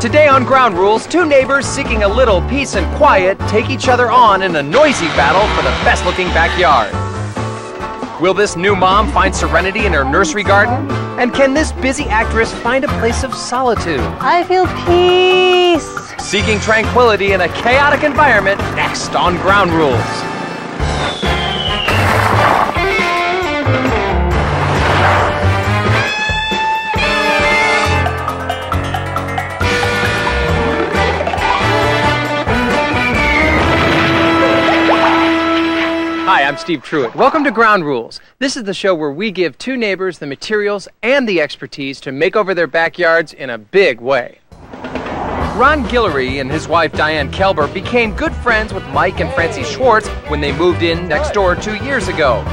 Today on Ground Rules, two neighbors seeking a little peace and quiet take each other on in a noisy battle for the best-looking backyard. Will this new mom find serenity in her nursery garden? And can this busy actress find a place of solitude? I feel peace. Seeking tranquility in a chaotic environment, next on Ground Rules. Hi, I'm Steve Truitt. Welcome to Ground Rules. This is the show where we give two neighbors the materials and the expertise to make over their backyards in a big way. Ron Guillory and his wife Diane Kelber became good friends with Mike and Francie Schwartz when they moved in next door 2 years ago.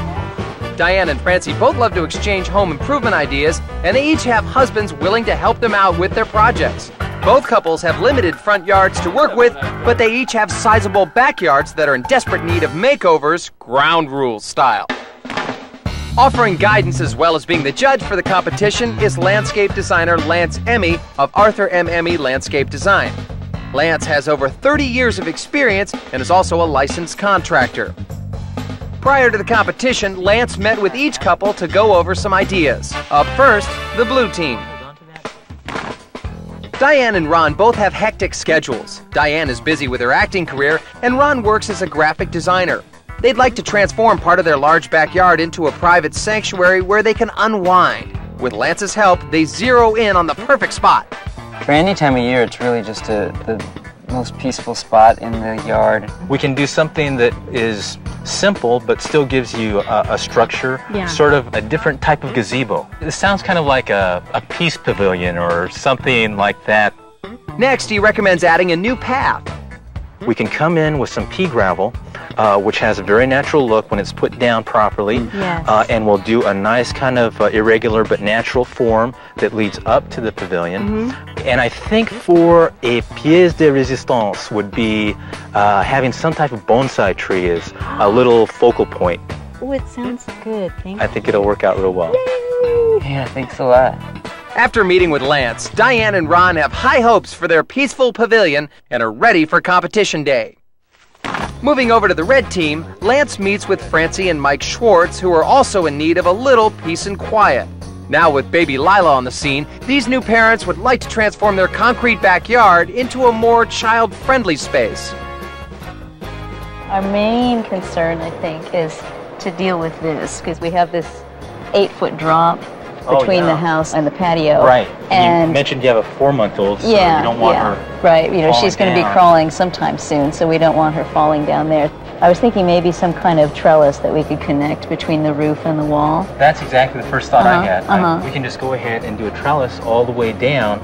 Diane and Francie both love to exchange home improvement ideas, and they each have husbands willing to help them out with their projects. Both couples have limited front yards to work with, but they each have sizable backyards that are in desperate need of makeovers, Ground Rules style. Offering guidance as well as being the judge for the competition is landscape designer Lance Emmy of Arthur M. Emmy Landscape Design. Lance has over 30 years of experience and is also a licensed contractor. Prior to the competition, Lance met with each couple to go over some ideas. Up first, the blue team. Diane and Ron both have hectic schedules. Diane is busy with her acting career, and Ron works as a graphic designer. They'd like to transform part of their large backyard into a private sanctuary where they can unwind. With Lance's help, they zero in on the perfect spot. For any time of year, it's really just the most peaceful spot in the yard. We can do something that is simple but still gives you a structure, sort of a different type of gazebo. It sounds kind of like a peace pavilion or something like that. Next, he recommends adding a new path. We can come in with some pea gravel, which has a very natural look when it's put down properly, and we'll do a nice kind of irregular but natural form that leads up to the pavilion. And I think for a pièce de résistance would be having some type of bonsai tree as a little focal point. Oh, it sounds good. Thank you. I think it'll work out real well. Yay! Yeah, thanks a lot. After meeting with Lance, Diane and Ron have high hopes for their peaceful pavilion and are ready for competition day. Moving over to the red team, Lance meets with Francie and Mike Schwartz, who are also in need of a little peace and quiet. Now with baby Lila on the scene, these new parents would like to transform their concrete backyard into a more child-friendly space. Our main concern, I think, is to deal with this, because we have this 8-foot drop between the house and the patio. Right. And you mentioned you have a 4-month-old, so you don't want her. Right. You know, she's going to be crawling sometime soon, so we don't want her falling down there. I was thinking maybe some kind of trellis that we could connect between the roof and the wall. That's exactly the first thought I had. We can just go ahead and do a trellis all the way down.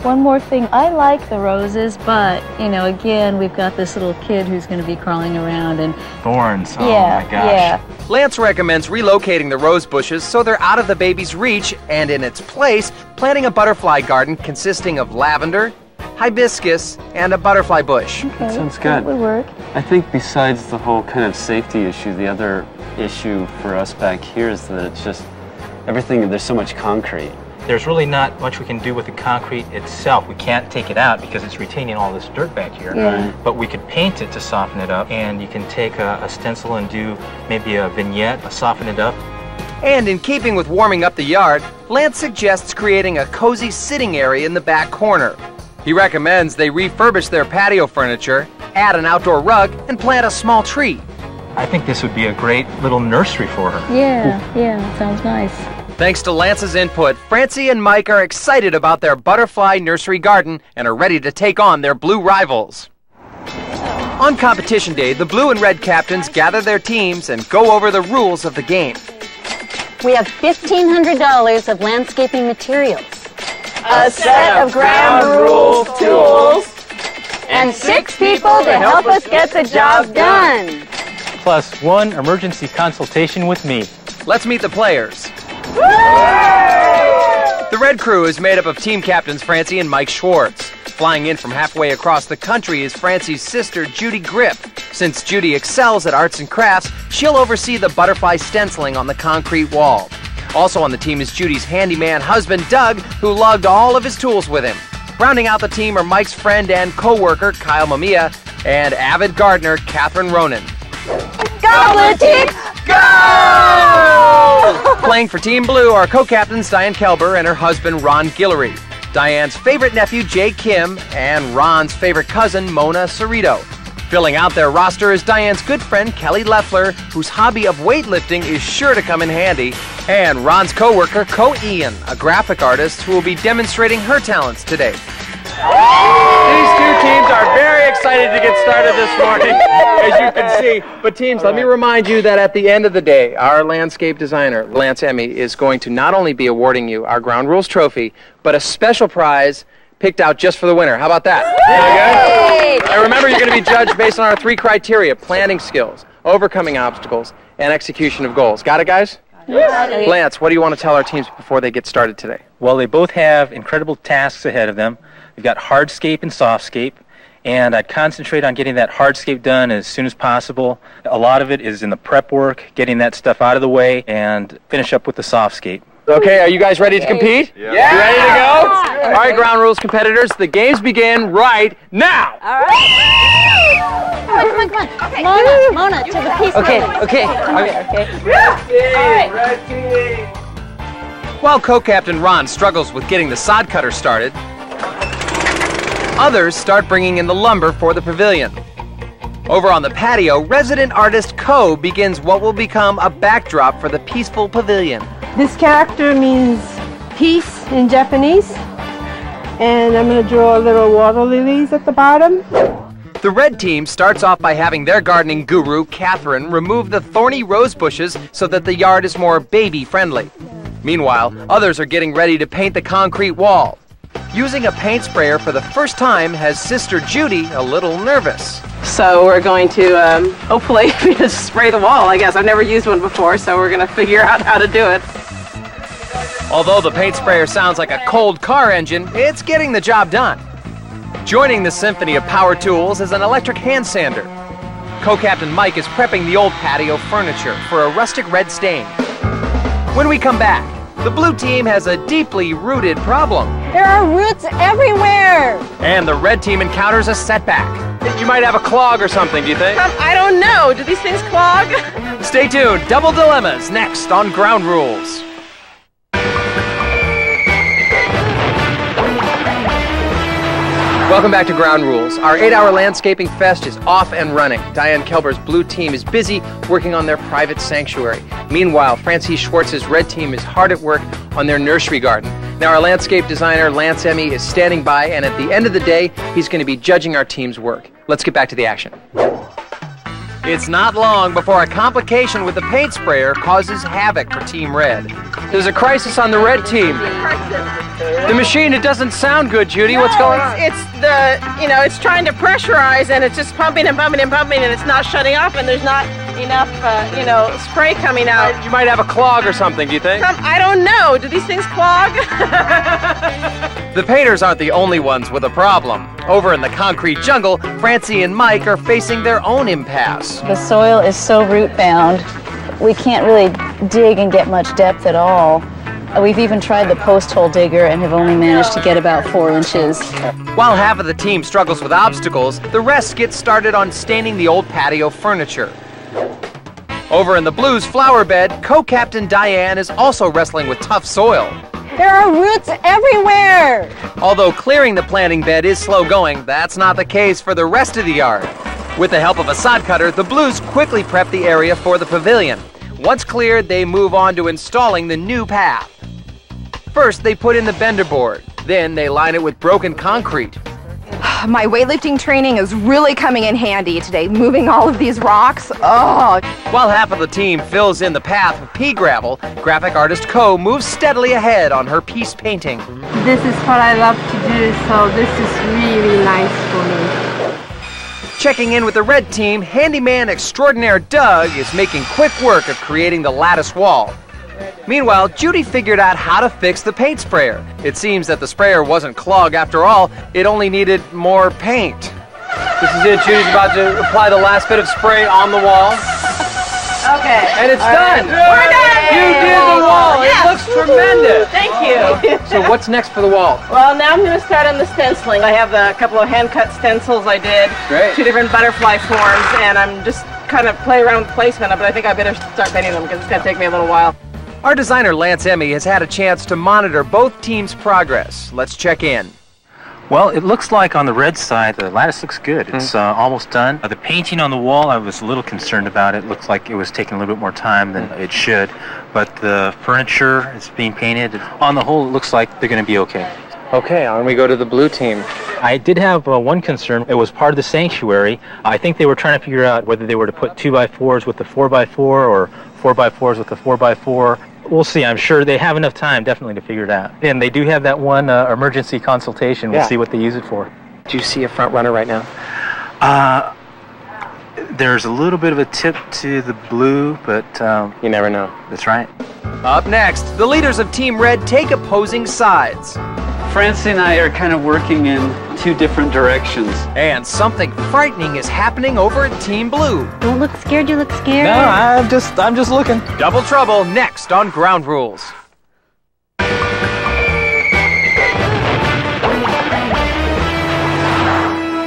One more thing, I like the roses, but, you know, again, we've got this little kid who's going to be crawling around and... Thorns, oh my gosh. Yeah. Lance recommends relocating the rose bushes so they're out of the baby's reach, and in its place, planting a butterfly garden consisting of lavender, hibiscus, and a butterfly bush. Okay, that sounds good. That would work. I think besides the whole kind of safety issue, the other issue for us back here is that it's just everything, there's so much concrete. There's really not much we can do with the concrete itself. We can't take it out because it's retaining all this dirt back here. Yeah. But we could paint it to soften it up, and you can take a stencil and do maybe a vignette, soften it up. And in keeping with warming up the yard, Lance suggests creating a cozy sitting area in the back corner. He recommends they refurbish their patio furniture, add an outdoor rug, and plant a small tree. I think this would be a great little nursery for her. Yeah, sounds nice. Thanks to Lance's input, Francie and Mike are excited about their butterfly nursery garden and are ready to take on their blue rivals. On competition day, the blue and red captains gather their teams and go over the rules of the game. We have $1,500 of landscaping materials, a set of ground rules tools, and 6 people to help us get the job done. Plus 1 emergency consultation with me. Let's meet the players. The red crew is made up of team captains Francie and Mike Schwartz. Flying in from halfway across the country is Francie's sister, Judy Grip. Since Judy excels at arts and crafts, she'll oversee the butterfly stenciling on the concrete wall. Also on the team is Judy's handyman husband, Doug, who lugged all of his tools with him. Rounding out the team are Mike's friend and co-worker, Kyle Mamiya, and avid gardener, Catherine Ronan. Go, Blue Team! Go! Playing for Team Blue are co-captains Diane Kelber and her husband, Ron Guillory, Diane's favorite nephew, Jay Kim, and Ron's favorite cousin, Mona Cerrito. Filling out their roster is Diane's good friend, Kelly Leffler, whose hobby of weightlifting is sure to come in handy, and Ron's co-worker, Ian, a graphic artist who will be demonstrating her talents today. These two teams are very excited to get started this morning, as you can see. But teams, let me remind you that at the end of the day, our landscape designer, Lance Emmy, is going to not only be awarding you our Ground Rules trophy, but a special prize picked out just for the winner. How about that? Good? And remember, you're going to be judged based on our 3 criteria: planning skills, overcoming obstacles, and execution of goals. Got it, guys? Yes. Lance, what do you want to tell our teams before they get started today? Well, they both have incredible tasks ahead of them. They've got hardscape and softscape, and I'd concentrate on getting that hardscape done as soon as possible. A lot of it is in the prep work, getting that stuff out of the way, and finish up with the softscape. Okay, are you guys ready to compete? Yeah. You ready to go? All right, Ground Rules competitors, the games begin right now. All right. Come on. Okay. Mona, to the piece. Okay. Come here, okay? Red team. While co-captain Ron struggles with getting the sod cutter started, others start bringing in the lumber for the pavilion. Over on the patio, resident artist Ko begins what will become a backdrop for the peaceful pavilion. This character means peace in Japanese, and I'm going to draw little water lilies at the bottom. The red team starts off by having their gardening guru, Catherine, remove the thorny rose bushes so that the yard is more baby-friendly. Meanwhile, others are getting ready to paint the concrete wall. Using a paint sprayer for the first time has Sister Judy a little nervous. So we're going to hopefully just spray the wall, I guess. I've never used one before, so we're going to figure out how to do it. Although the paint sprayer sounds like a cold car engine, it's getting the job done. Joining the symphony of power tools is an electric hand sander. Co-captain Mike is prepping the old patio furniture for a rustic red stain. When we come back, the blue team has a deeply rooted problem. There are roots everywhere. And the red team encounters a setback. You might have a clog or something, do you think? I don't know. Do these things clog? Stay tuned. Double Dilemmas next on Ground Rules. Welcome back to Ground Rules. Our 8-hour landscaping fest is off and running. Diane Kelber's blue team is busy working on their private sanctuary. Meanwhile, Francis Schwartz's red team is hard at work on their nursery garden. Now, our landscape designer, Lance Emmy, is standing by, and at the end of the day, he's going to be judging our team's work. Let's get back to the action. It's not long before a complication with the paint sprayer causes havoc for Team Red. There's a crisis on the red team. The machine, it doesn't sound good, Judy. What's going on? It's it's trying to pressurize, and it's just pumping and pumping and pumping, and it's not shutting off, and there's not enough, spray coming out. You might have a clog or something, do you think? I don't know. Do these things clog? The painters aren't the only ones with a problem. Over in the concrete jungle, Francie and Mike are facing their own impasse. The soil is so root-bound, we can't really dig and get much depth at all. We've even tried the post hole digger and have only managed to get about 4 inches. While half of the team struggles with obstacles, the rest get started on staining the old patio furniture. Over in the blues flower bed, co-captain Diane is also wrestling with tough soil. There are roots everywhere. Although clearing the planting bed is slow going, that's not the case for the rest of the yard. With the help of a sod cutter, the blues quickly prep the area for the pavilion. Once cleared, they move on to installing the new path. First, they put in the bender board. Then they line it with broken concrete. My weightlifting training is really coming in handy today, moving all of these rocks. Oh! While half of the team fills in the path with pea gravel, graphic artist Ko moves steadily ahead on her piece painting. This is what I love to do, so this is really nice for me. Checking in with the red team, handyman extraordinaire Doug is making quick work of creating the lattice wall. Meanwhile, Judy figured out how to fix the paint sprayer. It seems that the sprayer wasn't clogged after all, it only needed more paint. This is it, Judy's about to apply the last bit of spray on the wall. Okay. And it's done. We're done. You did the wall. Yes. It looks tremendous. Thank you. So what's next for the wall? Well, now I'm going to start on the stenciling. I have a couple of hand-cut stencils I did. Great. 2 different butterfly forms, and I'm just kind of play around with placement, but I think I better start painting them because it's going to take me a little while. Our designer, Lance Emmy, has had a chance to monitor both teams' progress. Let's check in. Well, it looks like on the red side, the lattice looks good. It's almost done. The painting on the wall, I was a little concerned about. It looks like it was taking a little bit more time than it should. But the furniture is being painted. On the whole, it looks like they're going to be okay. Okay, on we go to the blue team. I did have one concern. It was part of the sanctuary. I think they were trying to figure out whether they were to put 2x4s with the 4x4 or 4x4s with the 4x4. We'll see. I'm sure they have enough time, definitely, to figure it out. And they do have that one emergency consultation. We'll see what they use it for. Do you see a front runner right now? There's a little bit of a tip to the blue, but you never know. That's right. Up next, the leaders of Team Red take opposing sides. Francie and I are kind of working in 2 different directions. And something frightening is happening over at Team Blue. Don't look scared, you look scared. No, I'm just looking. Double trouble next on Ground Rules.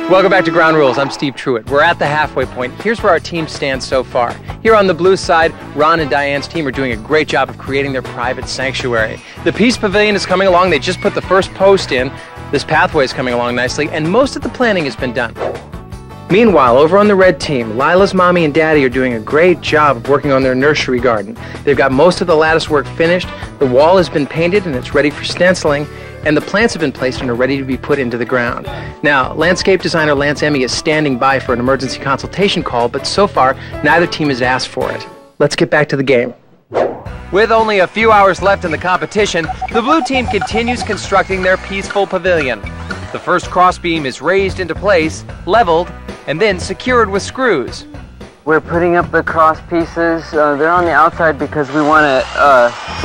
Welcome back to Ground Rules. I'm Steve Truitt. We're at the halfway point. Here's where our team stands so far. Here on the blue side, Ron and Diane's team are doing a great job of creating their private sanctuary. The Peace Pavilion is coming along. They just put the first post in. This pathway is coming along nicely, and most of the planning has been done. Meanwhile, over on the red team, Lila's mommy and daddy are doing a great job of working on their nursery garden. They've got most of the lattice work finished, the wall has been painted and it's ready for stenciling, and the plants have been placed and are ready to be put into the ground. Now, landscape designer Lance Emmy is standing by for an emergency consultation call, but so far, neither team has asked for it. Let's get back to the game. With only a few hours left in the competition, the blue team continues constructing their peaceful pavilion. The first crossbeam is raised into place, leveled, and then secured with screws. We're putting up the cross pieces. They're on the outside because we want to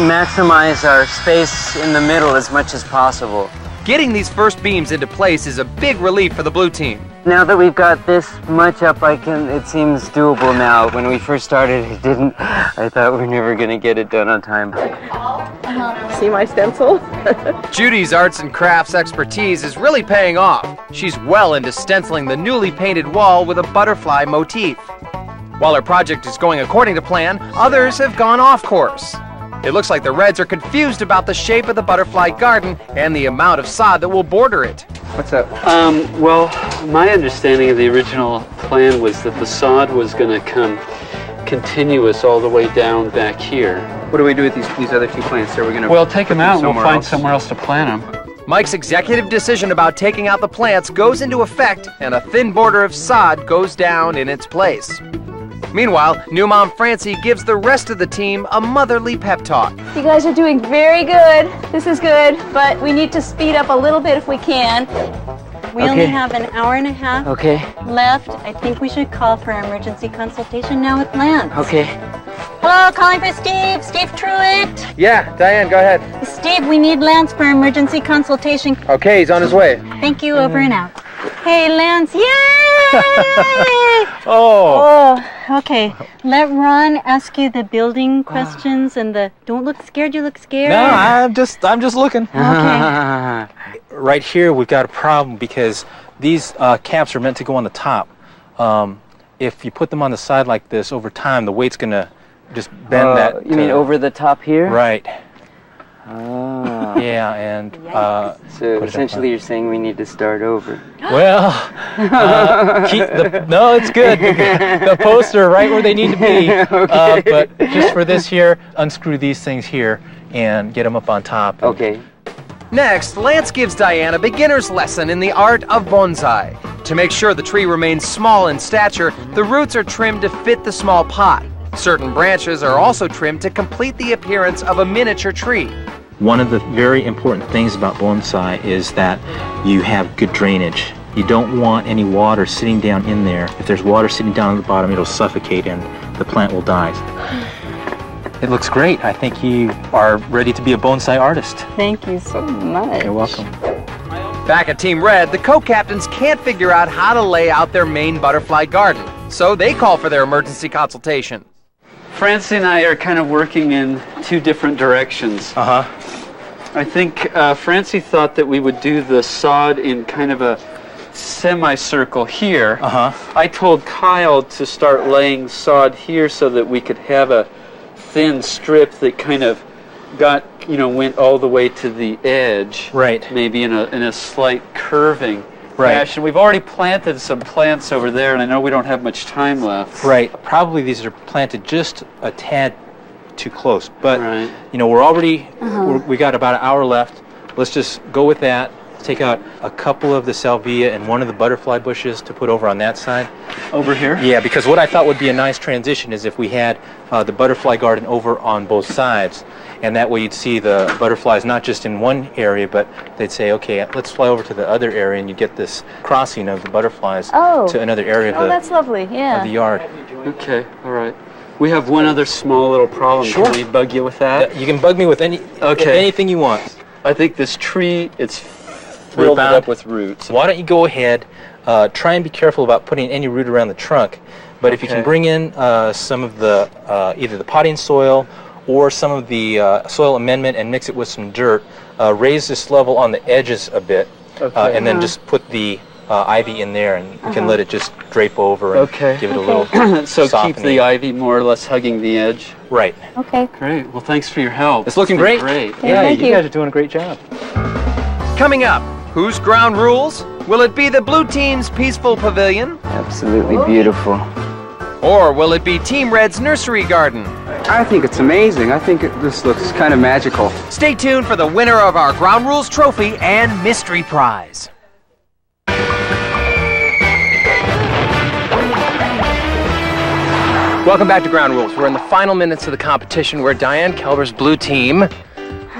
maximize our space in the middle as much as possible. Getting these first beams into place is a big relief for the blue team. Now that we've got this much up, it seems doable now. When we first started, it didn't. I thought we were never going to get it done on time. See my stencil? Judy's arts and crafts expertise is really paying off. She's well into stenciling the newly painted wall with a butterfly motif. While her project is going according to plan, others have gone off course. It looks like the Reds are confused about the shape of the butterfly garden and the amount of sod that will border it. What's up? Well, my understanding of the original plan was that the sod was going to come continuous all the way down back here. What do we do with these other 2 plants? Are we going to? Well, take them out and we'll find somewhere else to plant them. Mike's executive decision about taking out the plants goes into effect, and a thin border of sod goes down in its place. Meanwhile, new mom Francie gives the rest of the team a motherly pep talk. You guys are doing very good. This is good, but we need to speed up a little bit if we can. We only have an hour and a half left. I think we should call for an emergency consultation now with Lance. Okay. Hello, calling for Steve. Steve Truitt. Yeah, Diane, go ahead. Steve, we need Lance for emergency consultation. Okay, he's on his way. Thank you, over and out. Hey, Lance, yay! Oh, okay. Let Ron ask you the building questions and the don't look scared, you look scared. No, I'm just looking. Okay. Right here, we've got a problem because these caps are meant to go on the top. If you put them on the side like this, over time, the weight's going to just bend that. You mean over the top here? Right. Oh. Yeah, and so essentially you're saying we need to start over. Well, no, it's good. The posts are right where they need to be. Okay. But just for this here, unscrew these things here and get them up on top. Okay. Next, Lance gives Diane a beginner's lesson in the art of bonsai. To make sure the tree remains small in stature, the roots are trimmed to fit the small pot. Certain branches are also trimmed to complete the appearance of a miniature tree. One of the very important things about bonsai is that you have good drainage. You don't want any water sitting down in there. If there's water sitting down at the bottom, it'll suffocate and the plant will die. It looks great. I think you are ready to be a bonsai artist. Thank you so much. You're welcome. Back at Team Red, the co-captains can't figure out how to lay out their main butterfly garden, so they call for their emergency consultation. Francie and I are kind of working in two different directions. I think Francie thought that we would do the sod in kind of a semicircle here. I told Kyle to start laying sod here so that we could have a thin strip that kind of got, you know, went all the way to the edge. Right. Maybe in a slight curving fashion. We've already planted some plants over there, and I know we don't have much time left. Right. Probably these are planted just a tad too close, but you know, we're already we got about an hour left. Let's just go with that. Take out a couple of the salvia and one of the butterfly bushes to put over on that side. Over here? Yeah, because what I thought would be a nice transition is if we had the butterfly garden over on both sides, and that way you'd see the butterflies not just in one area, but they'd say, okay, let's fly over to the other area, and you get this crossing of the butterflies to another area of that's lovely. of the yard. Okay, all right. We have one other small little problem. Sure. Can we bug you with that? You can bug me with anything you want. I think this tree, it's filled up with roots. Why don't you go ahead, try and be careful about putting any root around the trunk, but if you can bring in some of the, either the potting soil or some of the soil amendment and mix it with some dirt, raise this level on the edges a bit, and then just put the ivy in there, and you can let it just drape over and give it a little So softening. keep the ivy more or less hugging the edge? Right. Okay. Great. Well, thanks for your help. It's looking great. Yeah, you guys are doing a great job. Coming up, whose ground rules? Will it be the blue team's peaceful pavilion? Absolutely beautiful. Or will it be Team Red's nursery garden? I think it's amazing. I think this looks kind of magical. Stay tuned for the winner of our ground rules trophy and mystery prize. Welcome back to Ground Rules. We're in the final minutes of the competition where Diane Kelber's blue team,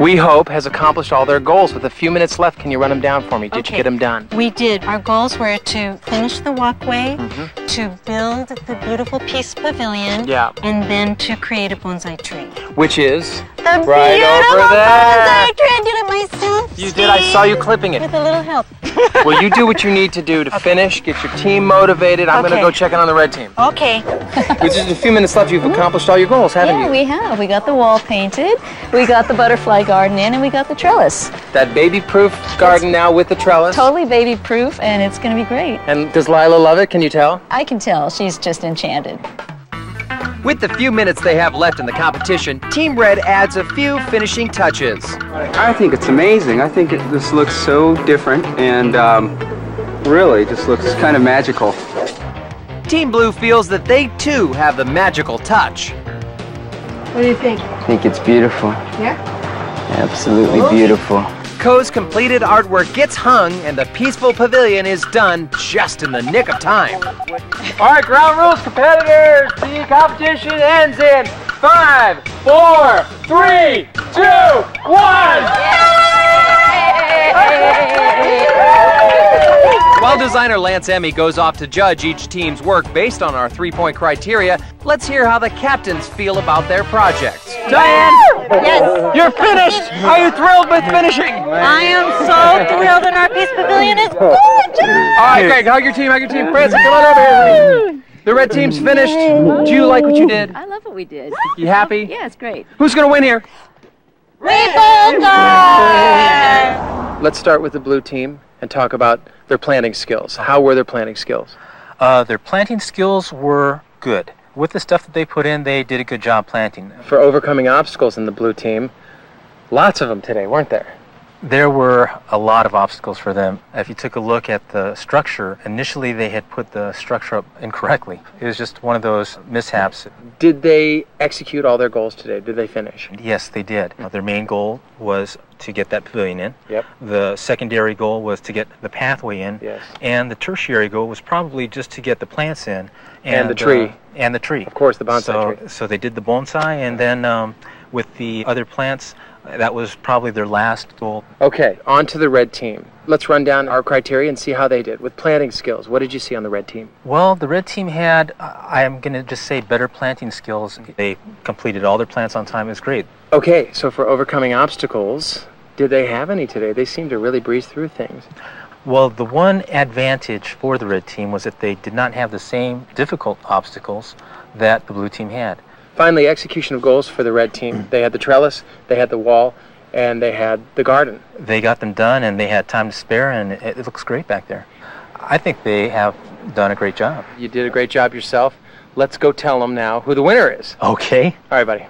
we hope, has accomplished all their goals. With a few minutes left, can you run them down for me? Did you get them done? We did. Our goals were to finish the walkway, to build the beautiful Peace Pavilion, and then to create a bonsai tree. Which is? The right beautiful over there. bonsai tree. I did it myself. You did. I saw you clipping it. With a little help. Well, you do what you need to do to finish, get your team motivated. I'm going to go check in on the red team. Okay. With just a few minutes left, you've accomplished all your goals, haven't you? Yeah, we have. We got the wall painted, we got the butterfly garden in, and we got the trellis. That baby-proof garden now with the trellis. Totally baby-proof, and it's going to be great. And does Lila love it? Can you tell? I can tell. She's just enchanted. With the few minutes they have left in the competition, Team Red adds a few finishing touches. I think it's amazing. I think this looks so different and really just looks kind of magical. Team Blue feels that they too have the magical touch. What do you think? I think it's beautiful. Yeah? Absolutely beautiful. Co's completed artwork gets hung and the peaceful pavilion is done just in the nick of time. All right, Ground Rules competitors, the competition ends in 5, 4, 3, 2, 1! While designer Lance Emmy goes off to judge each team's work based on our 3-point criteria, let's hear how the captains feel about their projects. Diane! Yes. You're finished! Are you thrilled with finishing? I am so thrilled, and our Peace Pavilion is gorgeous. All right, Greg, hug your team, Francis, come on over here. The red team's finished. Do you like what you did? I love what we did. You happy? Yeah, it's great. Who's going to win here? We both are. Let's start with the blue team and talk about their planting skills. How were their planting skills? Their planting skills were good. With the stuff that they put in, they did a good job planting. For overcoming obstacles in the blue team, lots of them today, weren't there? There were a lot of obstacles for them. If you took a look at the structure, initially they had put the structure up incorrectly. It was just one of those mishaps. Did they execute all their goals today? Did they finish? Yes, they did. Their main goal was to get that pavilion in. Yep. The secondary goal was to get the pathway in. Yes. And the tertiary goal was probably just to get the plants in. And the tree. And the tree. Of course, the bonsai tree. So they did the bonsai, and then with the other plants, that was probably their last goal. Okay, on to the red team. Let's run down our criteria and see how they did. With planting skills, what did you see on the red team? Well, the red team had, I'm going to just say, better planting skills. They completed all their plants on time. It was great. Okay, so for overcoming obstacles, did they have any today? They seemed to really breeze through things. Well, the one advantage for the red team was that they did not have the same difficult obstacles that the blue team had. Finally, execution of goals for the red team. They had the trellis, they had the wall, and they had the garden. They got them done, and they had time to spare, and it looks great back there. I think they have done a great job. You did a great job yourself. Let's go tell them now who the winner is. Okay. All right, buddy.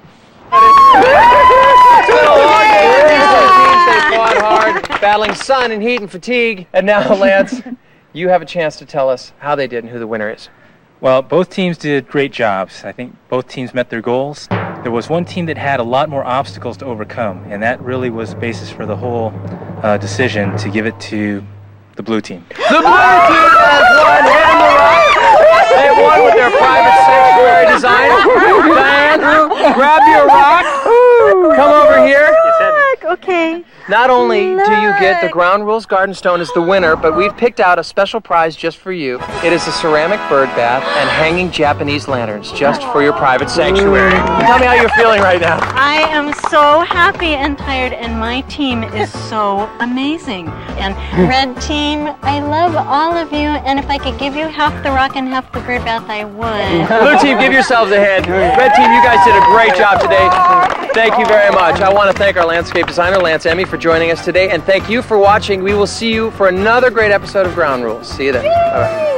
It's been a long day. These two teams, they fought hard, battling sun and heat and fatigue. And now, Lance, you have a chance to tell us how they did and who the winner is. Well, both teams did great jobs. I think both teams met their goals. There was one team that had a lot more obstacles to overcome, and that really was the basis for the whole decision to give it to the blue team. The blue team has won Hand the Rock. They won with their private sanctuary design. Diane, grab your rock. Come over here. Okay. Not only do you get the Ground Rules Garden Stone as the winner, but we've picked out a special prize just for you. It is a ceramic bird bath and hanging Japanese lanterns just for your private sanctuary. Tell me how you're feeling right now. I am so happy and tired, and my team is so amazing. And red team, I love all of you, and if I could give you half the rock and half the bird bath, I would. Blue team, give yourselves a hand. Red team, you guys did a great job today. Thank you very much. I want to thank our landscape designer, Lance Emmy, for joining us today, and thank you for watching. We will see you for another great episode of Ground Rules. See you then. Bye-bye.